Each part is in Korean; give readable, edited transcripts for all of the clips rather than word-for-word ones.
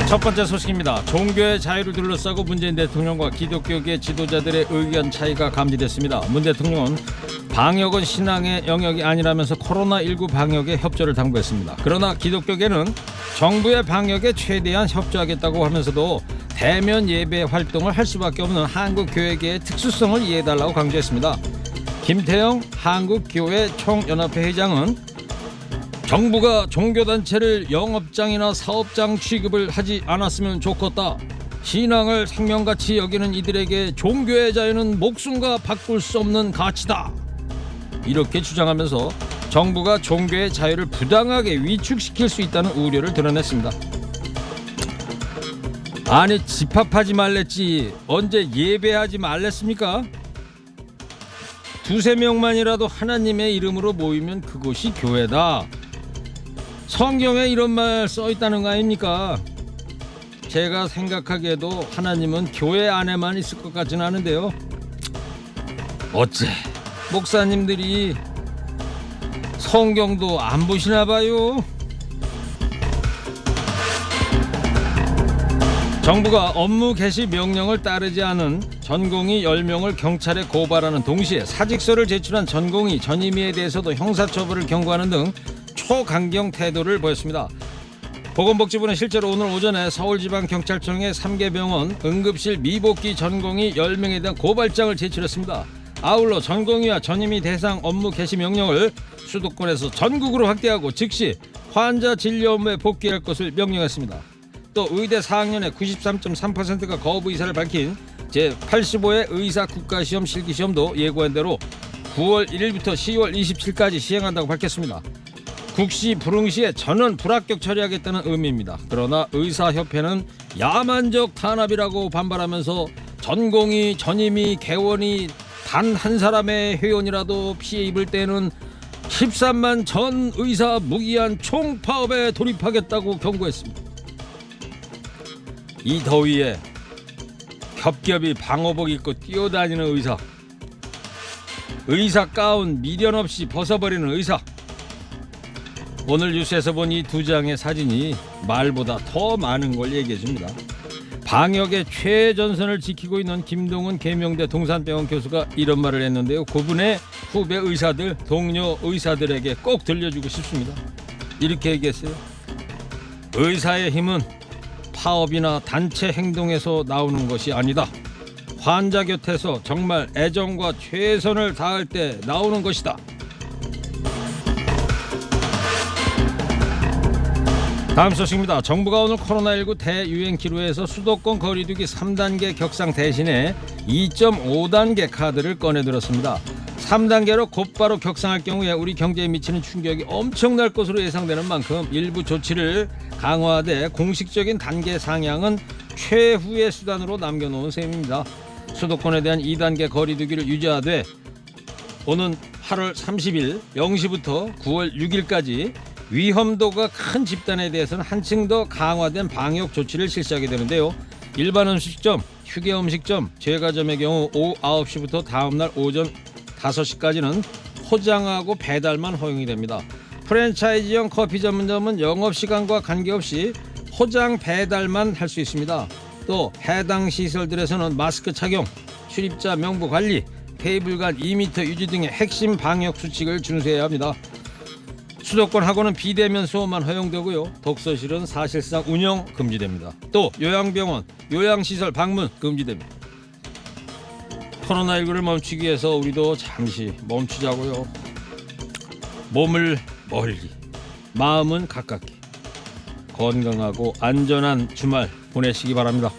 첫 번째 소식입니다. 종교의 자유를 둘러싸고 문재인 대통령과 기독교계 지도자들의 의견 차이가 감지됐습니다. 문 대통령은 방역은 신앙의 영역이 아니라면서 코로나19 방역에 협조를 당부했습니다. 그러나 기독교계는 정부의 방역에 최대한 협조하겠다고 하면서도 대면 예배 활동을 할 수밖에 없는 한국교회계의 특수성을 이해해달라고 강조했습니다. 김태영 한국교회 총연합회 회장은 정부가 종교단체를 영업장이나 사업장 취급을 하지 않았으면 좋겠다. 신앙을 생명같이 여기는 이들에게 종교의 자유는 목숨과 바꿀 수 없는 가치다. 이렇게 주장하면서 정부가 종교의 자유를 부당하게 위축시킬 수 있다는 우려를 드러냈습니다. 아니, 집합하지 말랬지 언제 예배하지 말랬습니까? 두세 명만이라도 하나님의 이름으로 모이면 그곳이 교회다. 성경에 이런 말 써있다는 거 아닙니까? 제가 생각하기에도 하나님은 교회 안에만 있을 것 같지는 않은데요. 어째 목사님들이 성경도 안 보시나 봐요. 정부가 업무 개시 명령을 따르지 않은 전공의 10명을 경찰에 고발하는 동시에 사직서를 제출한 전공의 전임의에 대해서도 형사처벌을 경고하는 등 초강경 태도를 보였습니다. 보건복지부는 실제로 오늘 오전에 서울지방경찰청의 3개 병원 응급실 미복귀 전공의 10명에 대한 고발장을 제출했습니다. 아울러 전공의와 전임의 대상 업무 개시 명령을 수도권에서 전국으로 확대하고 즉시 환자 진료 업무에 복귀할 것을 명령했습니다. 또 의대 4학년의 93.3%가 거부 의사를 밝힌 제85회 의사 국가시험 실기시험도 예고한 대로 9월 1일부터 10월 27일까지 시행한다고 밝혔습니다. 국시 불응시에 전원 불합격 처리하겠다는 의미입니다. 그러나 의사협회는 야만적 탄압이라고 반발하면서 전공의, 전임의, 개원이 단 한 사람의 회원이라도 피해 입을 때는 13만 전 의사 무기한 총파업에 돌입하겠다고 경고했습니다. 이 더위에 겹겹이 방호복 입고 뛰어다니는 의사 가운 미련 없이 벗어버리는 의사. 오늘 뉴스에서 본 이 두 장의 사진이 말보다 더 많은 걸 얘기해줍니다. 방역의 최전선을 지키고 있는 김동은 계명대 동산병원 교수가 이런 말을 했는데요. 그분의 후배 의사들, 동료 의사들에게 꼭 들려주고 싶습니다. 이렇게 얘기했어요. 의사의 힘은 파업이나 단체 행동에서 나오는 것이 아니다. 환자 곁에서 정말 애정과 최선을 다할 때 나오는 것이다. 다음 소식입니다. 정부가 오늘 코로나19 대유행 기로에서 수도권 거리두기 3단계 격상 대신에 2.5단계 카드를 꺼내들었습니다. 3단계로 곧바로 격상할 경우에 우리 경제에 미치는 충격이 엄청날 것으로 예상되는 만큼 일부 조치를 강화하되 공식적인 단계 상향은 최후의 수단으로 남겨놓은 셈입니다. 수도권에 대한 2단계 거리두기를 유지하되 오는 8월 30일 0시부터 9월 6일까지 위험도가 큰 집단에 대해서는 한층 더 강화된 방역 조치를 실시하게 되는데요. 일반 음식점, 휴게 음식점, 제과점의 경우 오후 9시부터 다음날 오전 5시까지는 포장하고 배달만 허용이 됩니다. 프랜차이즈형 커피 전문점은 영업시간과 관계없이 포장 배달만 할 수 있습니다. 또 해당 시설들에서는 마스크 착용, 출입자 명부 관리, 테이블 간 2m 유지 등의 핵심 방역 수칙을 준수해야 합니다. 수도권 학원은 비대면 수업만 허용되고요. 독서실은 사실상 운영 금지됩니다. 또 요양병원, 요양시설 방문 금지됩니다. 코로나19를 멈추기 위해서 우리도 잠시 멈추자고요. 몸을 멀리, 마음은 가깝게 건강하고 안전한 주말 보내시기 바랍니다.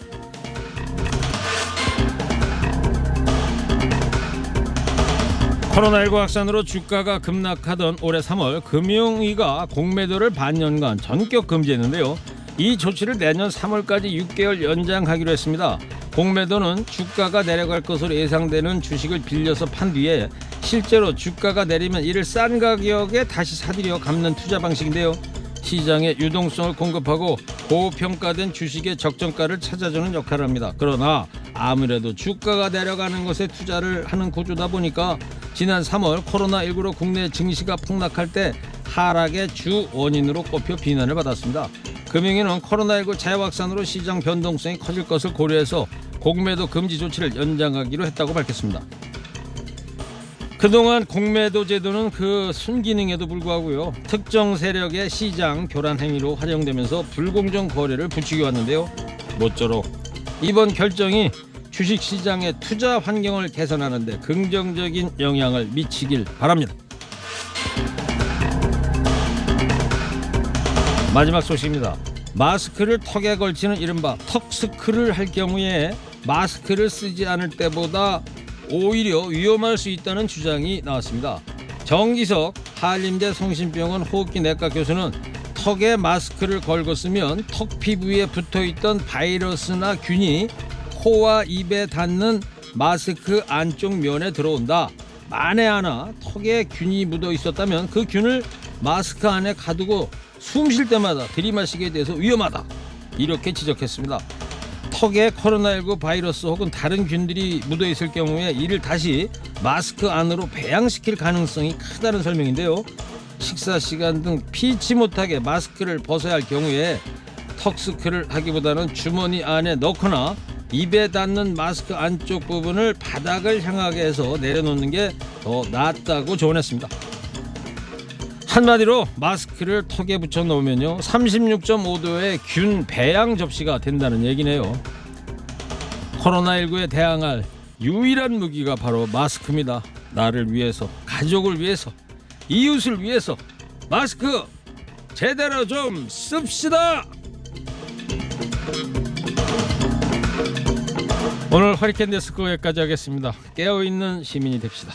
코로나19 확산으로 주가가 급락하던 올해 3월 금융위가 공매도를 반년간 전격 금지했는데요. 이 조치를 내년 3월까지 6개월 연장하기로 했습니다. 공매도는 주가가 내려갈 것으로 예상되는 주식을 빌려서 판 뒤에 실제로 주가가 내리면 이를 싼 가격에 다시 사들여 갚는 투자 방식인데요. 시장에 유동성을 공급하고 고평가된 주식의 적정가를 찾아주는 역할을 합니다. 그러나 아무래도 주가가 내려가는 것에 투자를 하는 구조다 보니까 지난 3월 코로나19로 국내 증시가 폭락할 때 하락의 주 원인으로 꼽혀 비난을 받았습니다. 금융위는 코로나19 재확산으로 시장 변동성이 커질 것을 고려해서 공매도 금지 조치를 연장하기로 했다고 밝혔습니다. 그동안 공매도 제도는 그 순기능에도 불구하고요, 특정 세력의 시장 교란 행위로 활용되면서 불공정 거래를 부추겨 왔는데요. 모쪼록 이번 결정이 주식시장의 투자 환경을 개선하는 데 긍정적인 영향을 미치길 바랍니다. 마지막 소식입니다. 마스크를 턱에 걸치는 이른바 턱스크를 할 경우에 마스크를 쓰지 않을 때보다 오히려 위험할 수 있다는 주장이 나왔습니다. 정기석 한림대 성심병원 호흡기내과 교수는 턱에 마스크를 걸고 쓰면 턱 피부에 붙어있던 바이러스나 균이 코와 입에 닿는 마스크 안쪽 면에 들어온다. 만에 하나 턱에 균이 묻어 있었다면 그 균을 마스크 안에 가두고 숨 쉴 때마다 들이마시게 돼서 위험하다. 이렇게 지적했습니다. 턱에 코로나19 바이러스 혹은 다른 균들이 묻어 있을 경우에 이를 다시 마스크 안으로 배양시킬 가능성이 크다는 설명인데요. 식사 시간 등 피치 못하게 마스크를 벗어야 할 경우에 턱스크를 하기보다는 주머니 안에 넣거나 입에 닿는 마스크 안쪽 부분을 바닥을 향하게 해서 내려놓는 게 더 낫다고 조언했습니다. 한마디로 마스크를 턱에 붙여 놓으면요 36.5도의 균 배양 접시가 된다는 얘기네요. 코로나19에 대항할 유일한 무기가 바로 마스크입니다. 나를 위해서, 가족을 위해서, 이웃을 위해서 마스크 제대로 좀 씁시다. 오늘 허리케인 데스크 여기까지 하겠습니다. 깨어있는 시민이 됩시다.